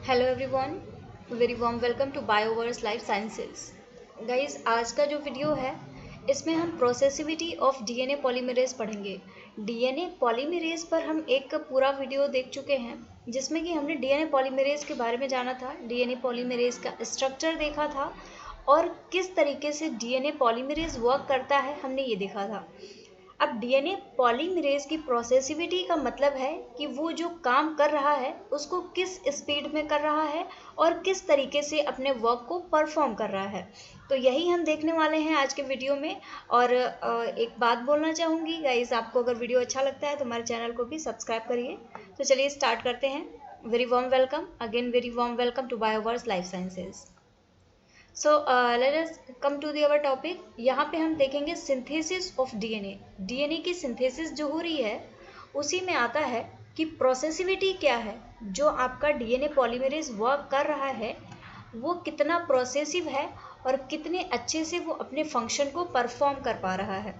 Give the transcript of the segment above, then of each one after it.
Hello everyone, very warm welcome to Bioverse Life Sciences. Guys, आज का जो video है इसमें हम प्रोसेसिविटी ऑफ डीएनए पॉलीमरेज पढ़ेंगे। डीएनए पॉलीमरेज पर हम एक पूरा वीडियो देख चुके हैं जिसमें कि हमने डीएनए पॉलीमरेज के बारे में जाना था, डीएनए पॉलीमरेज का स्ट्रक्चर देखा था और किस तरीके से डीएनए पॉलीमरेज वर्क करता है हमने ये देखा था। अब डीएनए पॉलीमरेज की प्रोसेसिविटी का मतलब है कि वो जो काम कर रहा है उसको किस स्पीड में कर रहा है और किस तरीके से अपने वर्क को परफॉर्म कर रहा है। तो यही हम देखने वाले हैं आज के वीडियो में। और एक बात बोलना चाहूँगी गाइस, आपको अगर वीडियो अच्छा लगता है तो हमारे चैनल को भी सब्सक्राइब करिए। तो चलिए स्टार्ट करते हैं। Very warm welcome again, very warm welcome to Bioverse Life Sciences. So let us come to the our topic. यहाँ पे हम देखेंगे सिंथेसिस ऑफ डीएनए। डीएनए की सिंथेसिस जो हो रही है उसी में आता है कि प्रोसेसिविटी क्या है। जो आपका डीएनए पॉलीमरेज वर्क कर रहा है वो कितना प्रोसेसिव है और कितने अच्छे से वो अपने फंक्शन को परफॉर्म कर पा रहा है।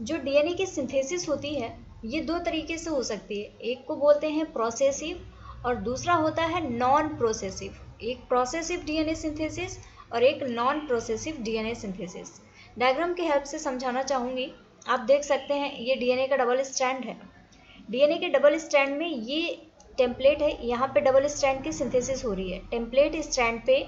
जो डीएनए की सिंथेसिस होती है ये दो तरीके से हो सकती है, एक को बोलते हैं प्रोसेसिव और दूसरा होता है नॉन प्रोसेसिव। एक प्रोसेसिव डीएनए सिंथेसिस और एक non processive DNA synthesis. Diagram की हेल्प से समझाना चाहूँगी। आप देख सकते हैं ये डीएनए का डबल स्ट्रैंड है। डीएनए के डबल स्ट्रैंड में ये टेम्पलेट है, यहाँ पे डबल स्ट्रैंड की सिंथेसिस हो रही है। टेम्पलेट स्ट्रैंड पे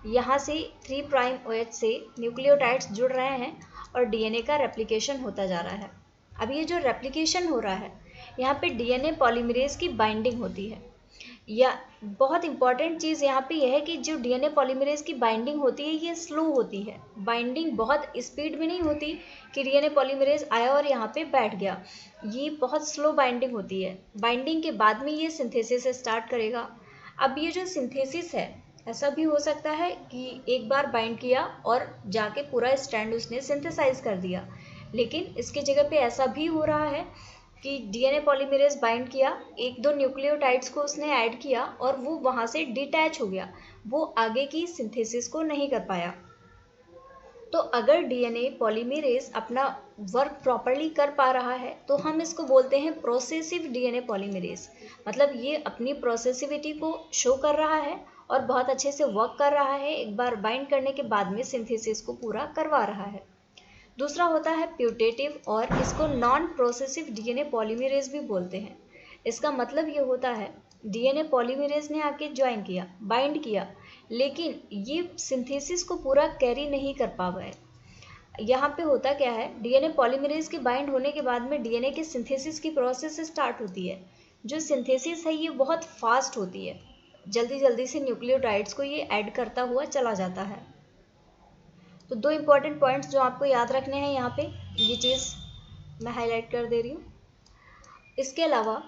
यहाँ से 3' OH से न्यूक्लियोटाइड्स जुड़ रहे हैं और डीएनए का रेप्लिकेशन होता जा रहा है। अब ये जो रेप्लिकेशन हो रहा है यहाँ पे डीएनए पॉलीमरेज की बाइंडिंग होती है। या बहुत इंपॉर्टेंट चीज़ यहाँ पे यह है कि जो डीएनए पॉलीमरेज की बाइंडिंग होती है ये स्लो होती है। बाइंडिंग बहुत स्पीड में नहीं होती कि डीएनए पॉलीमरेज आया और यहाँ पे बैठ गया। ये बहुत स्लो बाइंडिंग होती है। बाइंडिंग के बाद में ये सिंथेसिस स्टार्ट करेगा। अब ये जो सिंथेसिस है ऐसा भी हो सकता है कि एक बार बाइंड किया और जाके पूरा स्ट्रैंड उसने सिंथेसाइज कर दिया, लेकिन इसकी जगह पे ऐसा भी हो रहा है कि डीएनए पॉलीमरेज बाइंड किया, एक दो न्यूक्लियोटाइड्स को उसने ऐड किया और वो वहाँ से डिटैच हो गया, वो आगे की सिंथेसिस को नहीं कर पाया। तो अगर डीएनए पॉलीमरेज अपना वर्क प्रॉपरली कर पा रहा है तो हम इसको बोलते हैं प्रोसेसिव डीएनए पॉलीमरेज। मतलब ये अपनी प्रोसेसिविटी को शो कर रहा है और बहुत अच्छे से वर्क कर रहा है, एक बार बाइंड करने के बाद में सिंथेसिस को पूरा करवा रहा है। दूसरा होता है प्यूटेटिव और इसको नॉन प्रोसेसिव डीएनए पॉलीमरेज भी बोलते हैं। इसका मतलब ये होता है डीएनए पॉलीमरेज ने आके ज्वाइन किया, बाइंड किया, लेकिन ये सिंथेसिस को पूरा कैरी नहीं कर पा रहा है। यहाँ पे होता क्या है, डीएनए पॉलीमरेज के बाइंड होने के बाद में डीएनए के सिंथेसिस की प्रोसेस स्टार्ट होती है। जो सिंथेसिस है ये बहुत फास्ट होती है, जल्दी जल्दी से न्यूक्लियोटाइड्स को ये ऐड करता हुआ चला जाता है। तो दो इम्पॉर्टेंट पॉइंट्स जो आपको याद रखने हैं यहाँ पे, ये चीज़ मैं हाईलाइट कर दे रही हूँ। इसके अलावा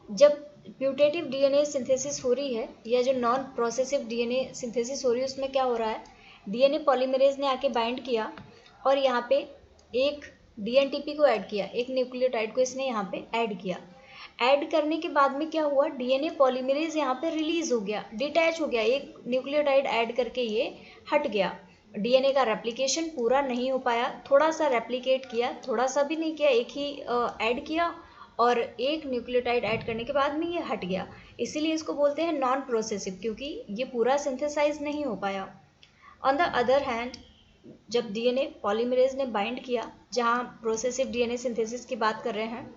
जब प्यूटेटिव डीएनए सिंथेसिस हो रही है या जो नॉन प्रोसेसिव डीएनए सिंथेसिस हो रही है उसमें क्या हो रहा है, डीएनए पॉलीमरेज ने आके बाइंड किया और यहाँ पे एक डीएनटीपी को ऐड किया, एक न्यूक्लियोटाइड को इसने यहाँ पे ऐड किया। ऐड करने के बाद में क्या हुआ, डीएनए पॉलीमरेज यहाँ पे रिलीज हो गया, डिटैच हो गया, एक न्यूक्लियोटाइड ऐड करके ये हट गया। डीएनए का रेप्लिकेशन पूरा नहीं हो पाया, थोड़ा सा रेप्लिकेट किया, थोड़ा सा भी नहीं किया, एक ही ऐड किया और एक न्यूक्लियोटाइड ऐड करने के बाद में ये हट गया। इसीलिए इसको बोलते हैं नॉन प्रोसेसिव, क्योंकि ये पूरा सिंथेसाइज नहीं हो पाया। ऑन द अदर हैंड जब डीएनए पॉलीमरेज ने बाइंड किया, जहाँ प्रोसेसिव डीएनए सिंथेसिस की बात कर रहे हैं,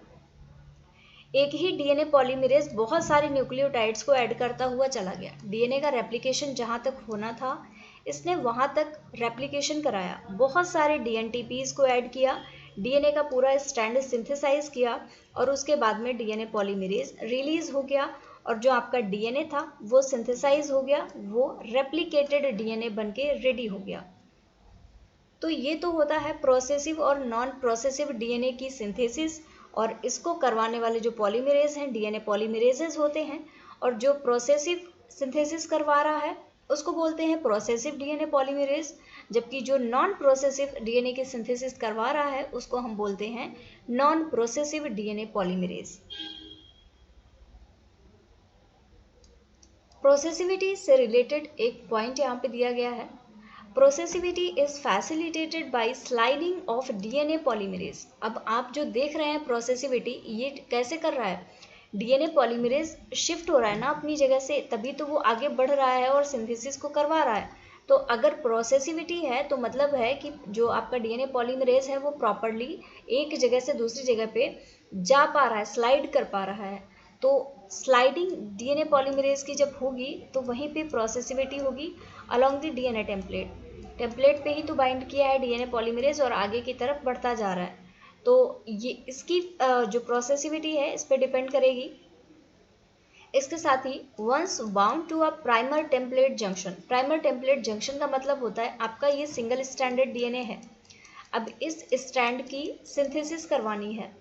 एक ही डीएनए पॉलीमरेज बहुत सारे न्यूक्लियोटाइड्स को ऐड करता हुआ चला गया। डीएनए का रेप्लिकेशन जहाँ तक होना था इसने वहाँ तक रेप्लिकेशन कराया, बहुत सारे डीएनटीपीज को ऐड किया, डीएनए का पूरा स्ट्रैंड सिंथेसाइज किया और उसके बाद में डीएनए पॉलीमरेज रिलीज हो गया और जो आपका डीएनए था वो सिंथेसाइज हो गया, वो रेप्लिकेटेड डीएनए बन के रेडी हो गया। तो ये तो होता है प्रोसेसिव और नॉन प्रोसेसिव डीएनए की सिंथेसिस, और इसको करवाने वाले जो पॉलीमरेज हैं डीएनए पॉलीमरेजेस होते हैं, और जो प्रोसेसिव सिंथेसिस करवा रहा है उसको बोलते हैं प्रोसेसिव डीएनए पॉलीमरेज, जबकि जो नॉन प्रोसेसिव डीएनए की सिंथेसिस करवा रहा है उसको हम बोलते हैं non processive DNA polymerase. Processivity से रिलेटेड एक पॉइंट यहाँ पे दिया गया है, processivity is facilitated by sliding of DNA polymerase. अब आप जो देख रहे हैं प्रोसेसिविटी ये कैसे कर रहा है, डीएनए पॉलीमरेज शिफ्ट हो रहा है ना अपनी जगह से, तभी तो वो आगे बढ़ रहा है और सिंथेसिस को करवा रहा है। तो अगर प्रोसेसिविटी है तो मतलब है कि जो आपका डीएनए पॉलीमरेज है वो प्रॉपरली एक जगह से दूसरी जगह पे जा पा रहा है, स्लाइड कर पा रहा है। तो स्लाइडिंग डीएनए पॉलीमरेज की जब होगी तो वहीं पे प्रोसेसिविटी होगी अलोंग द डीएनए टेम्पलेट पे ही तो बाइंड किया है डीएनए पॉलीमरेज और आगे की तरफ बढ़ता जा रहा है। तो ये इसकी जो प्रोसेसिविटी है इस पे डिपेंड करेगी। इसके साथ ही once bound to a primer template junction का मतलब होता है आपका ये सिंगल स्ट्रैंडेड डीएनए है। अब इस स्ट्रैंड की सिंथेसिस करवानी है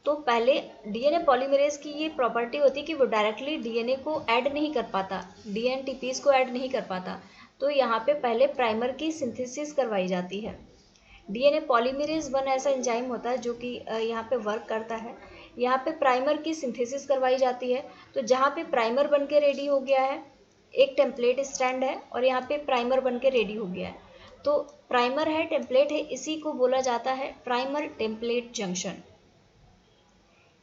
तो पहले डीएनए पॉलीमरेज की ये प्रॉपर्टी होती है कि वो डायरेक्टली डीएनए को ऐड नहीं कर पाता, डीएनटीपीज को ऐड नहीं कर पाता। तो यहाँ पे पहले प्राइमर की सिंथेसिस करवाई जाती है। डीएनए पॉलीमरेज 1 ऐसा एंजाइम होता है जो कि यहाँ पे वर्क करता है। यहाँ पे प्राइमर की सिंथेसिस करवाई जाती है। तो जहाँ पे प्राइमर बन के रेडी हो गया है, एक टेम्पलेट स्ट्रैंड है और यहाँ पे प्राइमर बन के रेडी हो गया है। तो प्राइमर है, टेम्पलेट है, इसी को बोला जाता है प्राइमर टेम्पलेट जंक्शन।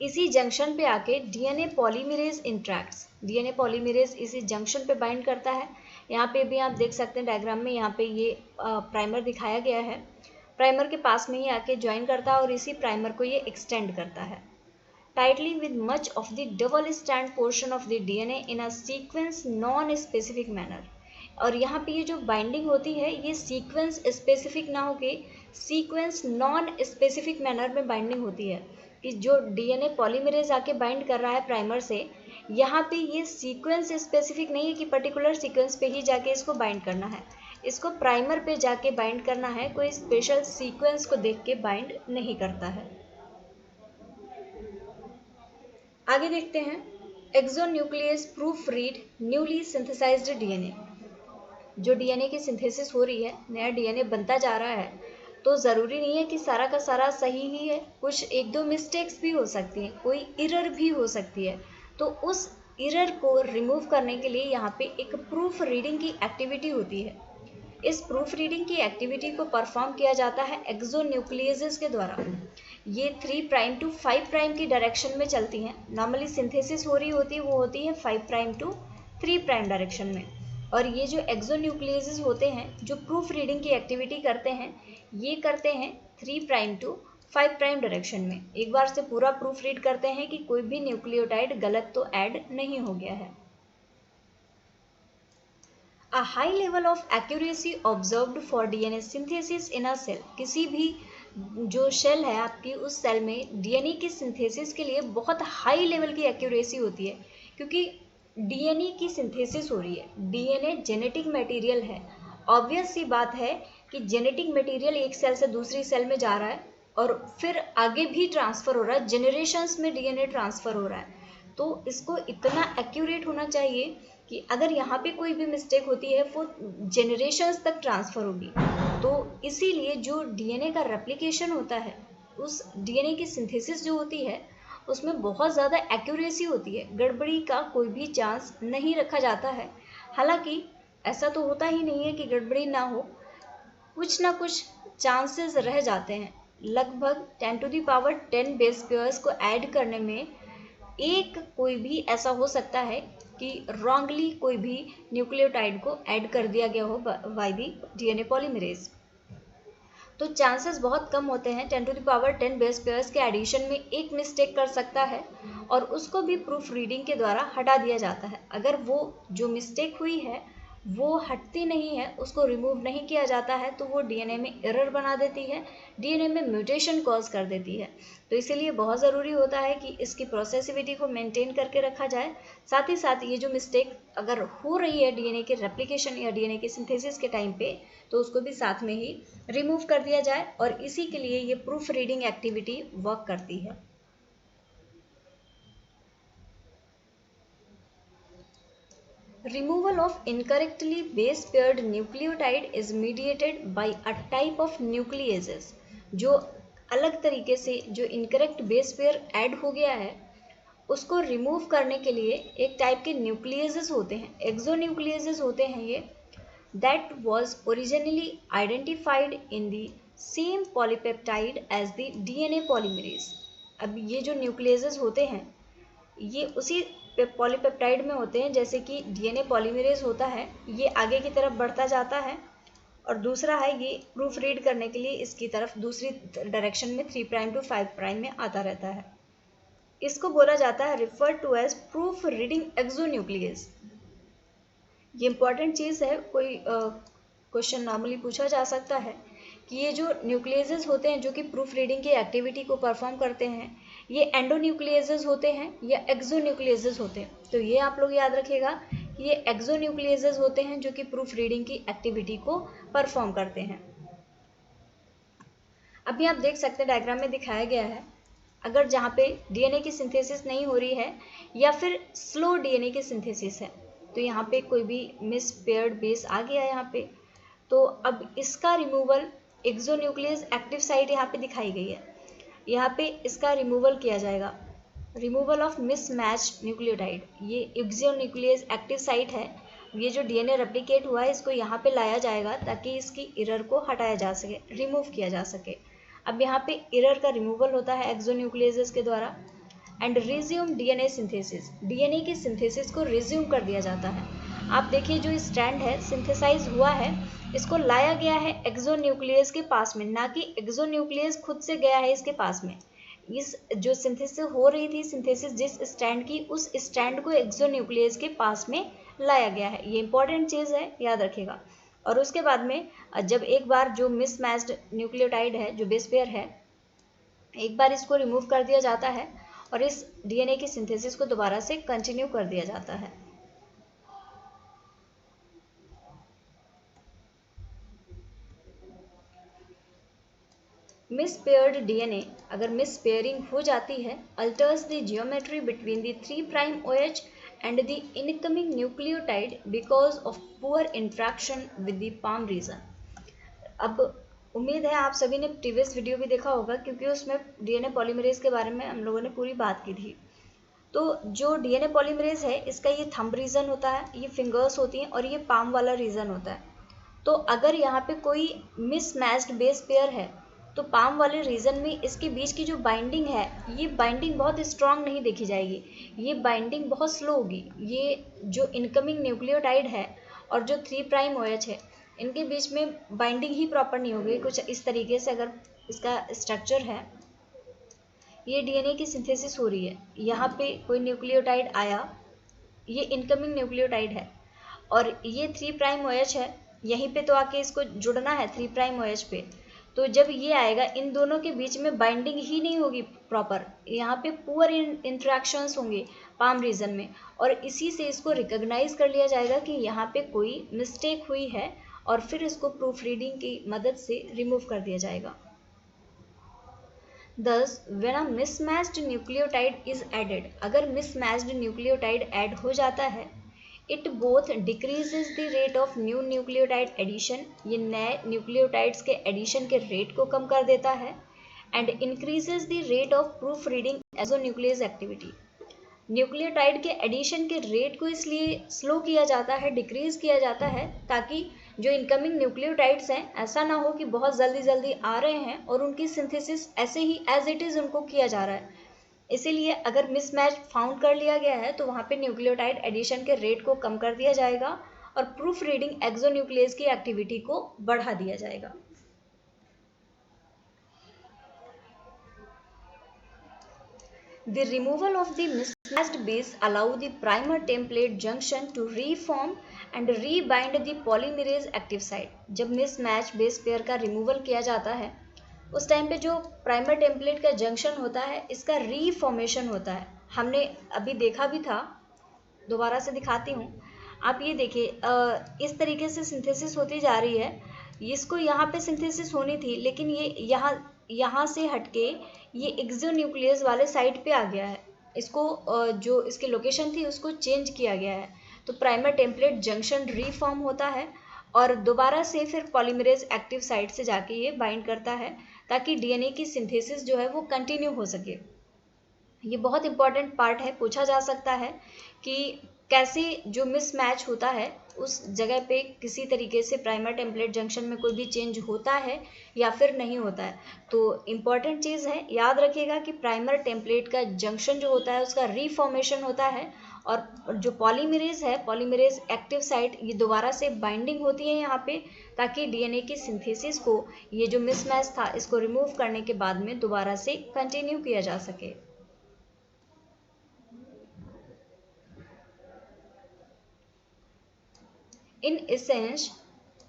इसी जंक्शन पे आके DNA polymerase interacts, DNA polymerase इसी जंक्शन पे बाइंड करता है। यहाँ पे भी आप देख सकते हैं डायग्राम में, यहाँ पे ये प्राइमर दिखाया गया है। प्राइमर के पास में ही आके ज्वाइन करता है और इसी प्राइमर को ये एक्सटेंड करता है tightly with much of the double strand portion of the DNA in a sequence non specific manner. और यहाँ पे ये जो बाइंडिंग होती है ये सीक्वेंस स्पेसिफिक ना होके सीक्वेंस नॉन स्पेसिफिक मैनर में बाइंडिंग होती है कि जो डीएनए पॉलीमरेज आके बाइंड कर रहा है प्राइमर से, यहाँ पे ये सीक्वेंस स्पेसिफिक नहीं है कि पर्टिकुलर सीक्वेंस पे ही जाके इसको बाइंड करना है, इसको प्राइमर पे जाके बाइंड करना है, कोई स्पेशल सीक्वेंस को देख के बाइंड नहीं करता है। आगे देखते हैं exonuclease proof read newly synthesised DNA. जो डीएनए की सिंथेसिस हो रही है, नया डीएनए बनता जा रहा है, तो ज़रूरी नहीं है कि सारा का सारा सही ही है, कुछ एक दो मिस्टेक्स भी हो सकती हैं, कोई एरर भी हो सकती है। तो उस एरर को रिमूव करने के लिए यहाँ पे एक प्रूफ रीडिंग की एक्टिविटी होती है। इस प्रूफ रीडिंग की एक्टिविटी को परफॉर्म किया जाता है एक्सोन्यूक्लियसेस के द्वारा। ये 3 प्राइम टू 5 प्राइम की डायरेक्शन में चलती हैं। नॉर्मली सिंथेसिस हो रही होती है वो होती है 5 प्राइम टू 3 प्राइम डायरेक्शन में। और ये जो एक्सोन्यूक्लियसेस होते हैं जो प्रूफ रीडिंग की एक्टिविटी करते हैं, ये करते हैं 3 प्राइम टू 5 प्राइम डायरेक्शन में। एक बार से पूरा प्रूफ रीड करते हैं कि कोई भी न्यूक्लियोटाइड गलत तो ऐड नहीं हो गया है। A high level of accuracy observed for DNA synthesis in a cell। किसी भी जो सेल है आपकी, उस सेल में डीएनए की सिंथेसिस के लिए बहुत हाई लेवल की एक्यूरेसी होती है, क्योंकि डीएनए की सिंथेसिस हो रही है। डीएनए जेनेटिक मटेरियल है, ऑब्वियस सी बात है कि जेनेटिक मटेरियल एक सेल से दूसरी सेल में जा रहा है और फिर आगे भी ट्रांसफ़र हो रहा है, जनरेशन्स में डीएनए ट्रांसफ़र हो रहा है। तो इसको इतना एक्यूरेट होना चाहिए कि अगर यहाँ पे कोई भी मिस्टेक होती है वो जनरेशन्स तक ट्रांसफ़र होगी। तो इसीलिए जो डीएनए का रेप्लिकेशन होता है, उस डीएनए की सिंथेसिस जो होती है उसमें बहुत ज़्यादा एक्यूरेसी होती है, गड़बड़ी का कोई भी चांस नहीं रखा जाता है। हालांकि ऐसा तो होता ही नहीं है कि गड़बड़ी ना हो, कुछ ना कुछ चांसेस रह जाते हैं। लगभग 10 to the power 10 base pairs को ऐड करने में एक कोई भी ऐसा हो सकता है कि रॉन्गली कोई भी न्यूक्लियोटाइड को ऐड कर दिया गया हो बाय द डीएनए पॉलीमरेज। तो चांसेस बहुत कम होते हैं। 10 to the power 10 base pairs के एडिशन में एक मिस्टेक कर सकता है और उसको भी प्रूफ रीडिंग के द्वारा हटा दिया जाता है। अगर वो जो मिस्टेक हुई है वो हटती नहीं है, उसको रिमूव नहीं किया जाता है, तो वो डीएनए में एरर बना देती है, डीएनए में म्यूटेशन कॉज कर देती है। तो इसीलिए बहुत ज़रूरी होता है कि इसकी प्रोसेसिविटी को मेंटेन करके रखा जाए। साथ ही साथ ये जो मिस्टेक अगर हो रही है डीएनए के रेप्लिकेशन या डीएनए के सिंथेसिस के टाइम पे, तो उसको भी साथ में ही रिमूव कर दिया जाए, और इसी के लिए ये प्रूफ रीडिंग एक्टिविटी वर्क करती है। Removal of incorrectly base paired nucleotide is mediated by a type of nucleases। जो अलग तरीके से जो इनकरेक्ट बेस पेयर ऐड हो गया है उसको रिमूव करने के लिए एक टाइप के न्यूक्लियसेस होते हैं, एक्सोन्यूक्लियसेस होते हैं ये, that was originally identified in the same polypeptide as the DNA polymerase. अब ये जो न्यूक्लियसेस होते हैं ये उसी पॉलीपेप्टाइड में होते हैं जैसे कि डीएनए पॉलीमरेज होता है, ये आगे की तरफ बढ़ता जाता है, और दूसरा है ये प्रूफ रीड करने के लिए इसकी तरफ दूसरी डायरेक्शन में 3 प्राइम टू 5 प्राइम में आता रहता है। इसको बोला जाता है refer to as proof reading exonuclease. ये इंपॉर्टेंट चीज़ है, कोई क्वेश्चन नॉर्मली पूछा जा सकता है कि ये जो न्यूक्लियसेस होते हैं जो कि प्रूफ रीडिंग की एक्टिविटी को परफॉर्म करते हैं, ये एंडोन्यूक्लियसेस होते हैं या एक्सोन्यूक्लियसेस होते हैं। तो ये आप लोग याद रखिएगा कि ये एक्सोन्यूक्लियसेस होते हैं जो कि प्रूफ रीडिंग की एक्टिविटी को परफॉर्म करते हैं। अभी आप देख सकते हैं डायग्राम में दिखाया गया है, अगर जहाँ पे डीएनए की सिंथेसिस नहीं हो रही है या फिर स्लो डीएनए की सिंथेसिस है, तो यहाँ पे कोई भी मिस पेयर्ड बेस आ गया यहाँ पे, तो अब इसका रिमूवल एक्सोन्यूक्लियस एक्टिव साइट यहाँ पे दिखाई गई है, यहाँ पे इसका रिमूवल किया जाएगा, रिमूवल ऑफ मिसमैच्ड न्यूक्लियोटाइड। ये एक्सोन्यूक्लियस एक्टिव साइट है, ये जो डीएनए रेप्लिकेट हुआ है इसको यहाँ पे लाया जाएगा ताकि इसकी एरर को हटाया जा सके, रिमूव किया जा सके। अब यहाँ पे एरर का रिमूवल होता है एक्सोन्यूक्लियसेस के द्वारा and resume DNA synthesis, DNA की सिंथेसिस को रिज्यूम कर दिया जाता है। आप देखिए जो स्ट्रैंड है सिंथेसाइज हुआ है, इसको लाया गया है एक्सोन्यूक्लियस के पास में, ना कि एक्सोन्यूक्लियस खुद से गया है इसके पास में। इस जो सिंथेसिस हो रही थी, सिंथेसिस जिस स्ट्रैंड की, उस स्ट्रैंड को एक्सोन्यूक्लियस के पास में लाया गया है। ये इंपॉर्टेंट चीज़ है, याद रखिएगा। और उसके बाद में जब एक बार जो मिसमैच्ड न्यूक्लियोटाइड है, जो बेस पेयर है, एक बार इसको रिमूव कर दिया जाता है और इस डीएनए की सिंथेसिस को दोबारा से कंटिन्यू कर दिया जाता है। मिसपेयर्ड डीएनए अगर मिसपेयरिंग हो जाती है, alters the geometry between the 3 prime OH and the incoming nucleotide because of poor interaction with the palm region. अब उम्मीद है आप सभी ने प्रीवियस वीडियो भी देखा होगा, क्योंकि उसमें डीएनए पॉलीमरेज के बारे में हम लोगों ने पूरी बात की थी। तो जो डीएनए पॉलीमरेज है, इसका ये थंब रीजन होता है, ये फिंगर्स होती हैं और ये पाम वाला रीजन होता है। तो अगर यहाँ पे कोई मिसमैच्ड बेस पेयर है, तो पाम वाले रीजन में इसके बीच की जो बाइंडिंग है, ये बाइंडिंग बहुत स्ट्रांग नहीं देखी जाएगी, ये बाइंडिंग बहुत स्लो होगी। ये जो इनकमिंग न्यूक्लियोटाइड है और जो 3 प्राइम OH है, इनके बीच में बाइंडिंग ही प्रॉपर नहीं होगी। कुछ इस तरीके से अगर इसका स्ट्रक्चर है, ये डीएनए की सिंथेसिस हो रही है, यहाँ पे कोई न्यूक्लियोटाइड आया, ये इनकमिंग न्यूक्लियोटाइड है और ये 3 प्राइम OH है, यहीं पे तो आके इसको जुड़ना है 3 प्राइम OH पे। तो जब ये आएगा, इन दोनों के बीच में बाइंडिंग ही नहीं होगी प्रॉपर, यहाँ पे पुअर इंट्रैक्शंस होंगे पाम रीजन में, और इसी से इसको रिकॉग्नाइज कर लिया जाएगा कि यहाँ पे कोई मिस्टेक हुई है और फिर इसको प्रूफ रीडिंग की मदद से रिमूव कर दिया जाएगा। Thus, when a mismatched nucleotide is added, अगर mismatched nucleotide ऐड हो जाता है, it both decreases the rate of new nucleotide addition, ये नए न्यूक्लियोटाइड्स के एडिशन के रेट को कम कर देता है, and increases the rate of proofreading exonuclease activity। Nucleotide के एडिशन के रेट को इसलिए स्लो किया जाता है, डिक्रीज किया जाता है, ताकि जो इनकमिंग न्यूक्लियोटाइड्स हैं, ऐसा ना हो कि बहुत जल्दी जल्दी आ रहे हैं और उनकी सिंथेसिस ऐसे ही एज इट इज़ उनको किया जा रहा है। इसीलिए अगर मिसमैच फाउंड कर लिया गया है, तो वहाँ पे न्यूक्लियोटाइड एडिशन के रेट को कम कर दिया जाएगा और प्रूफ रीडिंग एक्सोन्यूक्लियस की एक्टिविटी को बढ़ा दिया जाएगा। The removal of the mismatched base allow the primer template junction to reform and rebind the polymerase active site। जब मिसमैच बेस पेयर का रिमूवल किया जाता है, उस टाइम पे जो प्राइमर टेम्पलेट का जंक्शन होता है, इसका रीफॉर्मेशन होता है। हमने अभी देखा भी था, दोबारा से दिखाती हूँ। आप ये देखिए, इस तरीके से सिंथेसिस होती जा रही है, इसको यहाँ पे सिंथेसिस होनी थी, लेकिन ये यहाँ से हटके ये एक्सोन्यूक्लियस वाले साइड पे आ गया है। इसको जो इसकी लोकेशन थी उसको चेंज किया गया है। तो प्राइमर टेम्पलेट जंक्शन रीफॉर्म होता है और दोबारा से फिर पॉलीमरेज एक्टिव साइट से जाके ये बाइंड करता है, ताकि डीएनए की सिंथेसिस जो है वो कंटिन्यू हो सके। ये बहुत इंपॉर्टेंट पार्ट है, पूछा जा सकता है कि कैसे जो मिसमैच होता है उस जगह पे किसी तरीके से प्राइमर टेम्पलेट जंक्शन में कोई भी चेंज होता है या फिर नहीं होता है। तो इम्पॉर्टेंट चीज़ है, याद रखिएगा कि प्राइमर टेम्पलेट का जंक्शन जो होता है उसका रीफॉर्मेशन होता है, और जो पॉलीमरेज है, पॉलीमरेज एक्टिव साइट, ये दोबारा से बाइंडिंग होती है यहाँ पे, ताकि डीएनए की सिंथेसिस को, ये जो मिसमैच था इसको रिमूव करने के बाद में दोबारा से कंटिन्यू किया जा सके। In essence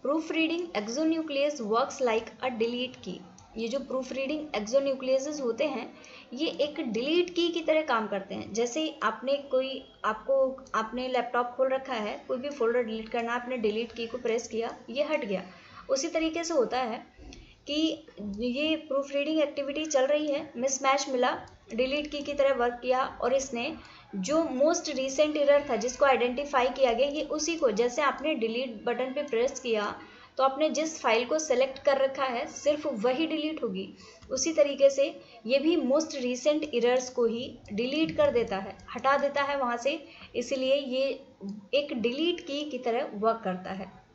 proof reading exonuclease works like a delete की। ये जो प्रूफ रीडिंग एक्सोन्यूक्लियसेस होते हैं ये एक डिलीट की तरह काम करते हैं। जैसे आपने लैपटॉप खोल रखा है, कोई भी फोल्डर डिलीट करना, आपने डिलीट की को प्रेस किया, ये हट गया। उसी तरीके से होता है कि ये प्रूफ रीडिंग एक्टिविटी चल रही है, मिसमैच मिला, डिलीट की तरह वर्क किया, और इसने जो मोस्ट रीसेंट एरर था जिसको आइडेंटिफाई किया गया, ये उसी को, जैसे आपने डिलीट बटन पे प्रेस किया तो आपने जिस फाइल को सेलेक्ट कर रखा है सिर्फ वही डिलीट होगी, उसी तरीके से ये भी मोस्ट रीसेंट एरर्स को ही डिलीट कर देता है, हटा देता है वहाँ से। इसलिए ये एक डिलीट की तरह वर्क करता है।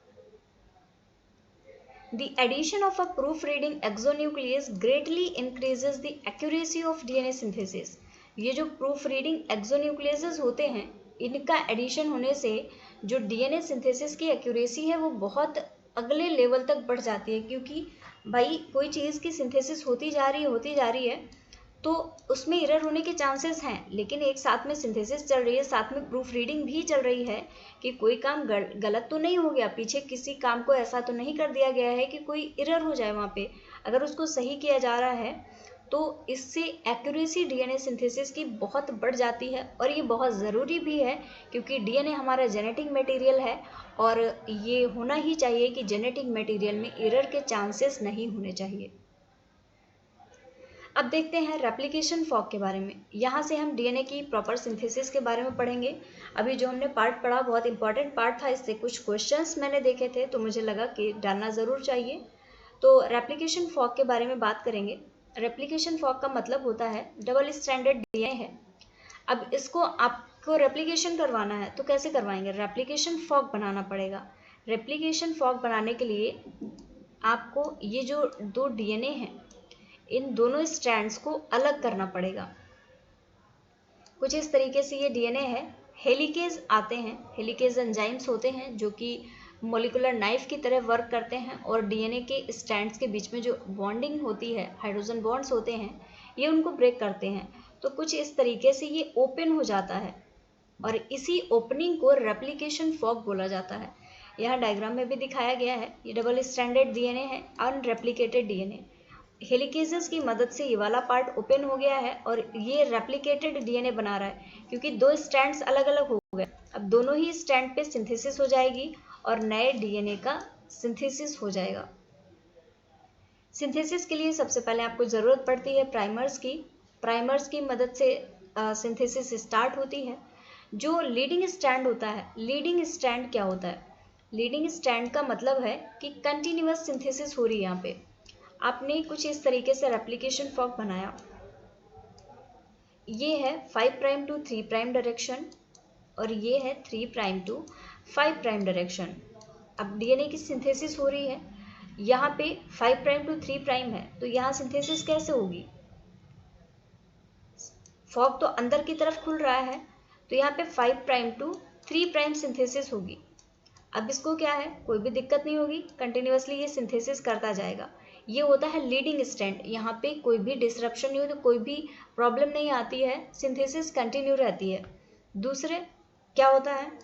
The addition of a proofreading exonuclease greatly increases the accuracy of DNA synthesis. ये जो proofreading exonucleases होते हैं, इनका एडिशन होने से जो डीएनए सिंथेसिस की एक्यूरेसी है वो बहुत अगले लेवल तक बढ़ जाती है। क्योंकि भाई कोई चीज़ की सिंथेसिस होती जा रही है तो उसमें एरर होने के चांसेस हैं, लेकिन एक साथ में सिंथेसिस चल रही है, साथ में प्रूफ रीडिंग भी चल रही है कि कोई काम गलत तो नहीं हो गया, पीछे किसी काम को ऐसा तो नहीं कर दिया गया है कि कोई एरर हो जाए वहाँ पे। अगर उसको सही किया जा रहा है तो इससे एक्यूरेसी डीएनए सिंथेसिस की बहुत बढ़ जाती है, और ये बहुत ज़रूरी भी है क्योंकि डीएनए हमारा जेनेटिक मटेरियल है और ये होना ही चाहिए कि जेनेटिक मटेरियल में एरर के चांसेस नहीं होने चाहिए। अब देखते हैं रेप्लिकेशन फॉर्क के बारे में। यहाँ से हम डीएनए की प्रॉपर सिंथेसिस के बारे में पढ़ेंगे। अभी जो हमने पार्ट पढ़ा बहुत इंपॉर्टेंट पार्ट था, इससे कुछ क्वेश्चंस मैंने देखे थे तो मुझे लगा कि डालना ज़रूर चाहिए। तो रेप्लिकेशन फॉर्क के बारे में बात करेंगे। रेप्लिकेशन फॉर्क का मतलब होता है डबल स्ट्रैंडेड डीएनए है। अब इसको आपको रेप्लिकेशन करवाना है तो कैसे करवाएंगे, रेप्लिकेशन फॉर्क बनाना पड़ेगा। रेप्लिकेशन फॉर्क बनाने के लिए आपको ये जो दो डीएनए हैं इन दोनों स्ट्रैंड्स को अलग करना पड़ेगा। कुछ इस तरीके से ये डीएनए है। हेलिकेज आते हैं, हेलिकेज एंजाइम्स होते हैं जो कि मोलिकुलर नाइफ की तरह वर्क करते हैं और डीएनए के स्ट्रैंड्स के बीच में जो बॉन्डिंग होती है, हाइड्रोजन बॉन्ड्स होते हैं, ये उनको ब्रेक करते हैं। तो कुछ इस तरीके से ये ओपन हो जाता है और इसी ओपनिंग को रेप्लिकेशन फॉर्क बोला जाता है। यहाँ डायग्राम में भी दिखाया गया है। ये डबल स्ट्रैंडेड डीएनए है, अनरेप्लिकेटेड डीएनए। हेलिकेजेस की मदद से ये वाला पार्ट ओपन हो गया है और ये रेप्लिकेटेड डीएनए बना रहा है क्योंकि दो स्ट्रैंड्स अलग अलग हो गए। अब दोनों ही स्ट्रैंड पे सिंथेसिस हो जाएगी और नए डीएनए का सिंथेसिस हो जाएगा। सिंथेसिस के लिए सबसे पहले आपको ज़रूरत पड़ती है प्राइमर्स की। प्राइमर्स की मदद से सिंथेसिस स्टार्ट होती है। जो लीडिंग स्ट्रैंड होता है, लीडिंग स्ट्रैंड क्या होता है, लीडिंग स्ट्रैंड का मतलब है कि कंटिन्यूअस सिंथेसिस हो रही है। यहाँ पे आपने कुछ इस तरीके से रेप्लिकेशन फॉर्क बनाया। ये है 5 प्राइम टू 3 प्राइम डायरेक्शन और ये है 3 प्राइम टू 5 प्राइम डायरेक्शन। अब डीएनए की सिंथेसिस हो रही है, यहाँ पे 5 प्राइम टू 3 प्राइम है, तो यहाँ सिंथेसिस कैसे होगी, फॉर्क तो अंदर की तरफ खुल रहा है तो यहाँ पे 5 प्राइम टू 3 प्राइम सिंथेसिस होगी। अब इसको क्या है, कोई भी दिक्कत नहीं होगी, कंटिन्यूअसली ये सिंथेसिस करता जाएगा। ये होता है लीडिंग स्ट्रैंड। यहाँ पे कोई भी डिसरप्शन नहीं हो, तो कोई भी प्रॉब्लम नहीं आती है, सिंथेसिस कंटिन्यू रहती है। दूसरे क्या होता है,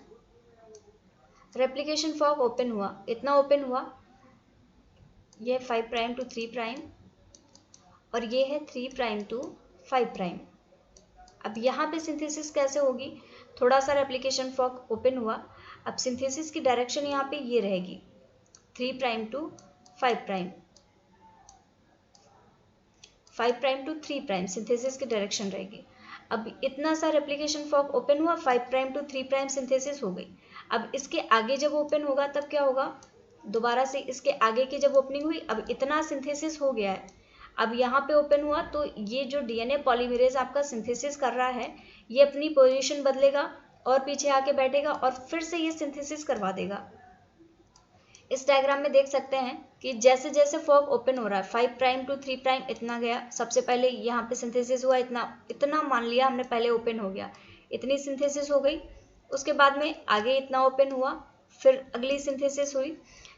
रेप्लिकेशन फॉर्क ओपन हुआ, इतना ओपन हुआ, ये 5 प्राइम टू 3 प्राइम और ये है 3 प्राइम टू 5 प्राइम। अब यहाँ पे सिंथेसिस कैसे होगी, थोड़ा सा रेप्लिकेशन फॉर्क ओपन हुआ, अब सिंथेसिस की डायरेक्शन यहाँ पे ये रहेगी 3 prime to 5 prime, 5 prime to 3 prime synthesis की डायरेक्शन रहेगी। अब इतना सा रेप्लिकेशन फॉर्क ओपन हुआ, 5 प्राइम टू 3 प्राइम सिंथेसिस हो गई। अब इसके आगे जब ओपन होगा तब क्या होगा, दोबारा से इसके आगे की जब ओपनिंग हुई, अब इतना सिंथेसिस हो गया है, अब यहाँ पे ओपन हुआ तो ये जो डीएनए पॉलीमरेज आपका सिंथेसिस कर रहा है ये अपनी पोजीशन बदलेगा और पीछे आके बैठेगा और फिर से ये सिंथेसिस करवा देगा। इस डायग्राम में देख सकते हैं कि जैसे जैसे फॉर्क ओपन हो रहा है 5 प्राइम टू 3 प्राइम इतना गया, सबसे पहले यहाँ पे सिंथेसिस हुआ इतना मान लिया हमने, पहले ओपन हो गया, इतनी सिंथेसिस हो गई। उसके बाद में आगे इतना ओपन हुआ, फिर अगली सिंथेसिस हुई।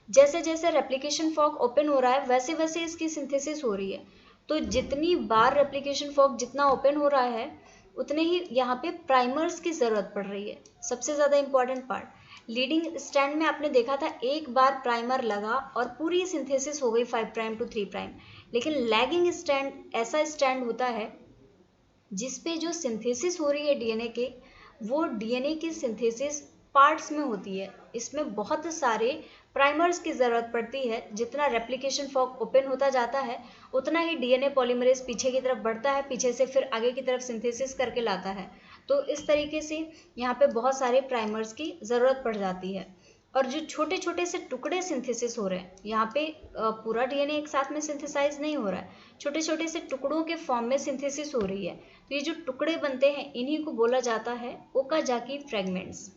जैसे जैसे रेप्लिकेशन फॉर्क ओपन हो रहा है वैसे वैसे इसकी सिंथेसिस हो रही है। तो जितनी बार रेप्लिकेशन फॉर्क जितना ओपन हो रहा है उतने ही यहाँ पे प्राइमर्स की ज़रूरत पड़ रही है। सबसे ज़्यादा इंपॉर्टेंट पार्ट, लीडिंग स्ट्रैंड में आपने देखा था एक बार प्राइमर लगा और पूरी सिंथेसिस हो गई 5 प्राइम टू 3 प्राइम। लेकिन लैगिंग स्ट्रैंड ऐसा स्ट्रैंड होता है जिस पे जो सिंथेसिस हो रही है डीएनए के, वो डीएनए की सिंथेसिस पार्ट्स में होती है। इसमें बहुत सारे प्राइमर्स की ज़रूरत पड़ती है। जितना रेप्लिकेशन फॉर्क ओपन होता जाता है उतना ही डीएनए पॉलीमरेज पीछे की तरफ बढ़ता है, पीछे से फिर आगे की तरफ सिंथेसिस करके लाता है। तो इस तरीके से यहाँ पे बहुत सारे प्राइमर्स की ज़रूरत पड़ जाती है। और जो छोटे छोटे से टुकड़े सिंथेसिस हो रहे हैं, यहाँ पे पूरा डीएनए एक साथ में सिंथेसाइज नहीं हो रहा है, छोटे छोटे से टुकड़ों के फॉर्म में सिंथेसिस हो रही है। तो ये जो टुकड़े बनते हैं इन्हीं को बोला जाता है ओकाजाकी फ्रेगमेंट्स।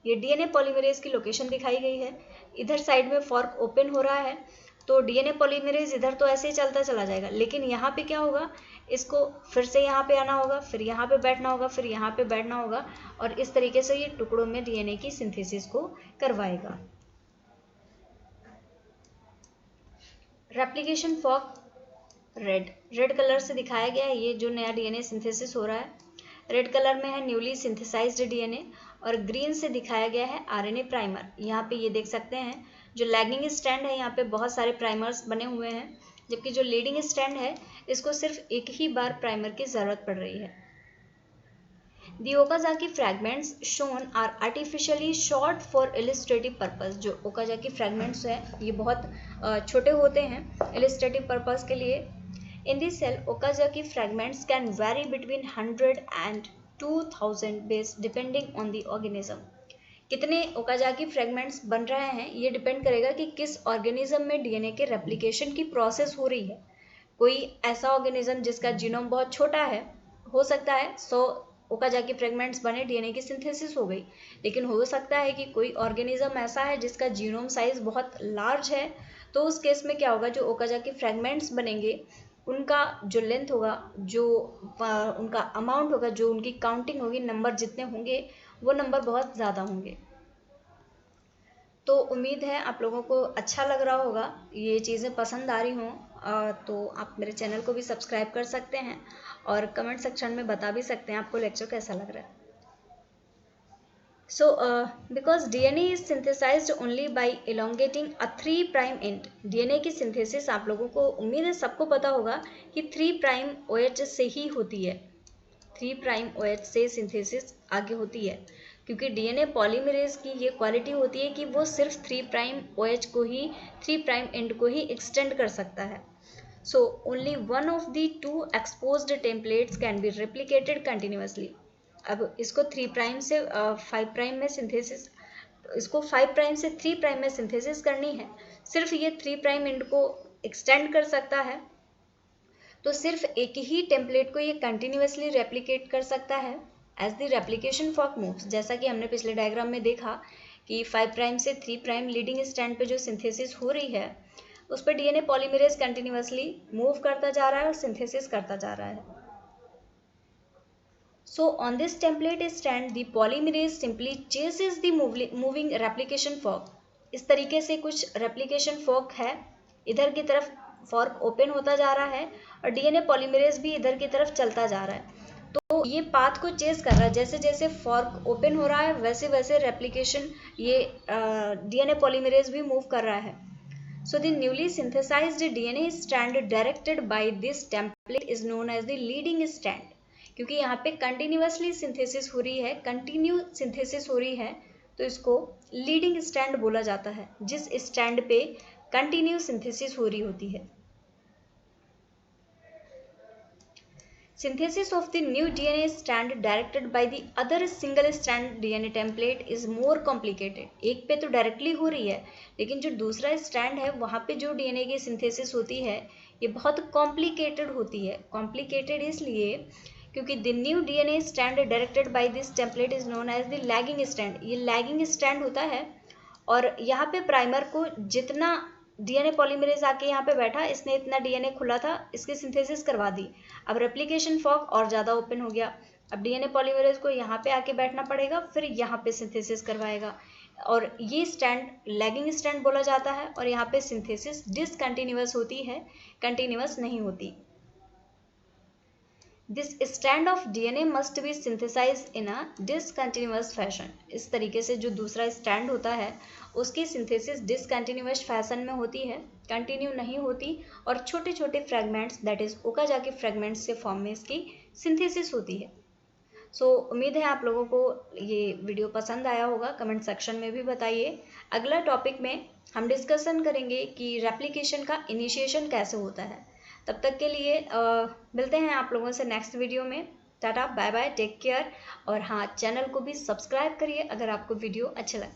ये डीएनए पॉलीमरेज की लोकेशन दिखाई गई है। इधर साइड में फॉर्क ओपन हो रहा है तो डीएनए पॉलीमरेज इधर तो ऐसे ही चलता चला जाएगा, लेकिन यहाँ पे क्या होगा, इसको फिर से यहाँ पे आना होगा, फिर यहाँ पे बैठना होगा, फिर यहाँ पे बैठना होगा, और इस तरीके से ये टुकड़ों में डीएनए की सिंथेसिस को करवाएगा। रेप्लिकेशन फॉर्क रेड कलर से दिखाया गया है। ये जो नया डीएनए सिंथेसिस हो रहा है रेड कलर में है, न्यूली सिंथेसाइज्ड डीएनए, और ग्रीन से दिखाया गया है आरएनए प्राइमर। यहाँ पे ये देख सकते हैं जो लैगिंग स्ट्रैंड है यहाँ पे बहुत सारे प्राइमर्स बने हुए हैं, जबकि जो लीडिंग स्ट्रैंड है इसको सिर्फ एक ही बार प्राइमर की ज़रूरत पड़ रही है। The Okazaki fragments shown are artificially short for illustrative purpose। जो ओकाजाकी फ्रैगमेंट्स है ये बहुत छोटे होते हैं illustrative purpose के लिए। In the cell, Okazaki fragments can vary between 100 and 2000 base depending on the organism। कितने ओकाजाकी फ्रैगमेंट्स बन रहे हैं ये डिपेंड करेगा कि किस ऑर्गेनिज्म में डीएनए के रेप्लिकेशन की प्रोसेस हो रही है। कोई ऐसा ऑर्गेनिज्म जिसका जीनोम बहुत छोटा है, हो सकता है 100 ओकाजाकी फ्रैगमेंट्स बने, डीएनए की सिंथेसिस हो गई। लेकिन हो सकता है कि कोई ऑर्गेनिज्म ऐसा है जिसका जीनोम साइज बहुत लार्ज है, तो उस केस में क्या होगा, जो ओकाजाकी फ्रैगमेंट्स बनेंगे उनका जो लेंथ होगा, जो उनका अमाउंट होगा, जो उनकी काउंटिंग होगी, नंबर जितने होंगे वो नंबर बहुत ज़्यादा होंगे। तो उम्मीद है आप लोगों को अच्छा लग रहा होगा, ये चीज़ें पसंद आ रही हों, तो आप मेरे चैनल को भी सब्सक्राइब कर सकते हैं और कमेंट सेक्शन में बता भी सकते हैं आपको लेक्चर कैसा लग रहा है। So, because DNA is synthesized only by elongating a 3 prime end। DNA की सिंथेसिस आप लोगों को उम्मीद है सबको पता होगा कि 3 प्राइम OH से ही होती है, 3 प्राइम OH से सिंथेसिस आगे होती है, क्योंकि डीएनए पॉलीमरेज की ये क्वालिटी होती है कि वो सिर्फ 3 प्राइम OH को ही, 3 प्राइम एंड को ही एक्सटेंड कर सकता है। So only one of the 2 exposed templates can be replicated continuously. अब इसको 3 प्राइम से 5 प्राइम में सिंथेसिस, इसको 5 प्राइम से 3 प्राइम में सिंथेसिस करनी है, सिर्फ ये 3 प्राइम एंड को एक्सटेंड कर सकता है, तो सिर्फ एक ही टेम्पलेट को ये कंटिन्यूअसली रेप्लिकेट कर सकता है as the replication fork moves. जैसा कि हमने पिछले डायग्राम में देखा कि 5 प्राइम से 3 प्राइम लीडिंग स्ट्रैंड पे जो सिंथेसिस हो रही है उस पर डीएनए पॉलीमरेज कंटिन्यूअसली मूव करता जा रहा है और सिंथेसिस करता जा रहा है। So on this template strand, the polymerase simply chases the moving replication fork। इस तरीके से कुछ replication fork है, इधर की तरफ fork open होता जा रहा है और DNA polymerase भी इधर की तरफ चलता जा रहा है। तो ये पाथ को चेस कर रहा है, जैसे जैसे fork open हो रहा है वैसे वैसे replication ये DNA polymerase भी move कर रहा है। So the newly synthesized DNA strand directed by this template is known as the leading strand। क्योंकि यहाँ पे कंटिन्यूअसली सिंथेसिस हो रही है, कंटिन्यू सिंथेसिस हो रही है, तो इसको लीडिंग स्ट्रैंड बोला जाता है, जिस स्ट्रैंड पे कंटिन्यू सिंथेसिस हो रही होती है। Synthesis of the new DNA strand directed by the other single strand DNA template is more complicated. एक पे तो डायरेक्टली हो रही है, लेकिन जो दूसरा स्ट्रैंड है वहाँ पे जो डीएनए की सिंथेसिस होती है ये बहुत कॉम्प्लिकेटेड होती है। कॉम्प्लिकेटेड इसलिए क्योंकि the new DNA strand directed by this template is known as the lagging strand. ये लैगिंग स्ट्रैंड होता है और यहाँ पे प्राइमर को जितना डीएनए पॉलीमरेज आके यहाँ पे बैठा, इसने इतना डीएनए खुला था, इसकी सिंथेसिस करवा दी। अब रेप्लिकेशन फॉर्क और ज़्यादा ओपन हो गया। अब डीएनए पॉलीमरेज को यहाँ पे आके बैठना पड़ेगा, फिर यहाँ पे सिंथेसिस करवाएगा और ये स्टैंड लैगिंग स्टैंड बोला जाता है। और यहाँ पे सिंथेसिस डिसकंटिन्यूअस होती है, कंटिन्यूअस नहीं होती। This strand of DNA must be synthesised in a discontinuous fashion. इस तरीके से जो दूसरा स्टैंड होता है उसकी सिंथेसिस डिसकंटिन्यूअस फैशन में होती है, कंटिन्यू नहीं होती और छोटे छोटे fragments that is Okazaki fragments के फॉर्म में इसकी सिंथेसिस होती है। उम्मीद है आप लोगों को ये वीडियो पसंद आया होगा। कमेंट सेक्शन में भी बताइए। अगला टॉपिक में हम डिस्कशन करेंगे कि रेप्लिकेशन का इनिशिएशन कैसे होता है। तब तक के लिए मिलते हैं आप लोगों से नेक्स्ट वीडियो में। Tata bye bye, take care. और हाँ, चैनल को भी सब्सक्राइब करिए अगर आपको वीडियो अच्छा लगे।